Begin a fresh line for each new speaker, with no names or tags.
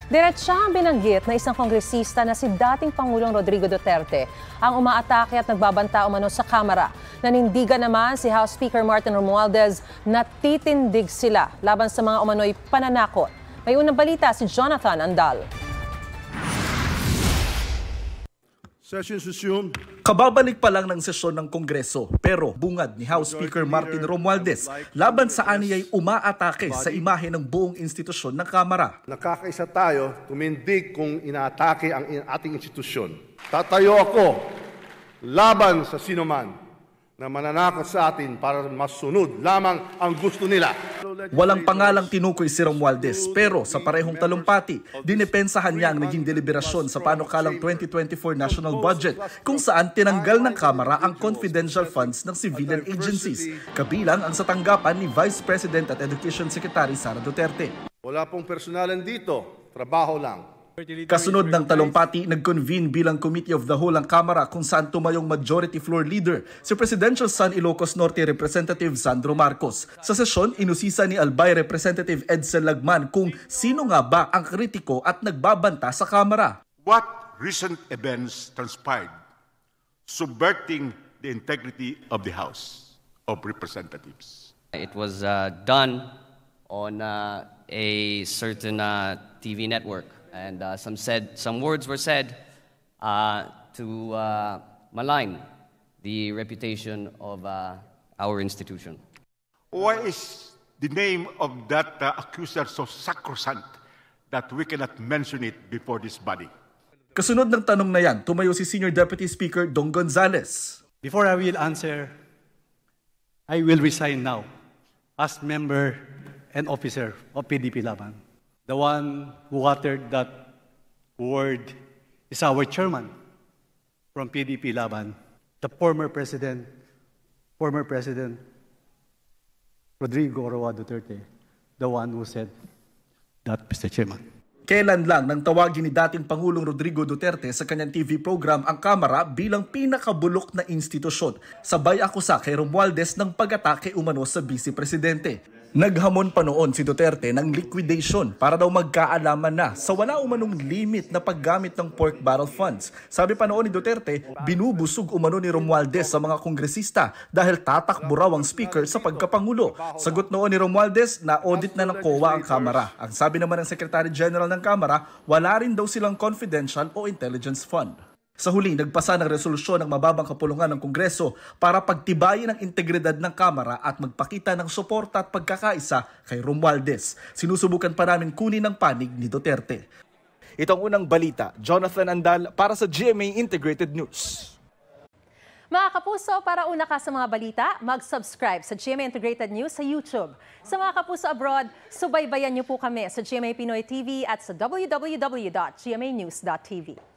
Diretsahang binanggit na isang kongresista na si dating Pangulong Rodrigo Duterte ang umaatake at nagbabanta umano sa Kamara. Nanindigan naman si House Speaker Martin Romualdez na titindig sila laban sa mga umano'y pananakot. May unang balita si Jonathan Andal.
Session resumed.
Kababalik pa lang ng sesyon ng Kongreso pero bungad ni House Speaker Martin Romualdez laban sa aniyay umaatake sa imahe ng buong institusyon ng Kamara.
Nakakaisa tayo tumindig kung inaatake ang ating institusyon. Tatayo ako laban sa sinuman na mananakot sa atin para masunod lamang ang gusto nila.
Walang pangalang tinukoy si Romualdez pero sa parehong talumpati, dinepensahan niya ang naging deliberasyon sa panukalang 2024 national budget kung saan tinanggal ng Kamara ang confidential funds ng civilian agencies, kabilang ang sa tanggapan ni Vice President at Education Secretary Sara Duterte.
Wala pong personalan dito, trabaho lang.
Kasunod ng talumpati, nag-convene bilang Committee of the Whole ang Kamara kung saan tumayong Majority Floor Leader, si Presidential Son Ilocos Norte Representative Sandro Marcos. Sa sesyon, inusisa ni Albay Representative Edsel Lagman kung sino nga ba ang kritiko at nagbabanta sa Kamara.
What recent events transpired subverting the integrity of the House of Representatives?
It was done on a certain TV network. And some words were said to malign the reputation of our institution.
Why is the name of that accuser so sacrosanct that we cannot mention it before this body?
Kasunod ng tanong na yan, tumayo si Senior Deputy Speaker Dong Gonzales.
Before I will answer, I will resign now as member and officer of PDP Laban. The one who uttered that word is our chairman from PDP Laban, the former President Rodrigo Roa Duterte, the one who said that, Mr. Chairman.
Kailan lang nang tawagin ni dating Pangulong Rodrigo Duterte sa kanyang TV program ang Kamara bilang pinakabulok na institusyon, sabay akusa kay Romualdez ng pag-atake umano sa Vice Presidente. Naghamon pa noon si Duterte ng liquidation para daw magkaalaman na sa wala umanong limit na paggamit ng pork barrel funds. Sabi pa noon ni Duterte, binubusog umano ni Romualdez sa mga kongresista dahil tatakbo raw ang speaker sa pagkapangulo. Sagot noon ni Romualdez na audit na ng COA ang Kamara. Ang sabi naman ng Secretary General ng Kamara, wala rin daw silang confidential o intelligence fund. Sa huli, nagpasa ng resolusyon ng mababang kapulungan ng Kongreso para pagtibayin ang integridad ng Kamara at magpakita ng suporta at pagkakaisa kay Romualdez. Sinusubukan pa namin kunin ang panig ni Duterte. Ito ang unang balita. Jonathan Andal para sa GMA Integrated News.
Mga kapuso, para una ka sa mga balita, mag-subscribe sa GMA Integrated News sa YouTube. Sa mga kapuso abroad, subaybayan niyo po kami sa GMA Pinoy TV at sa www.gmanews.tv.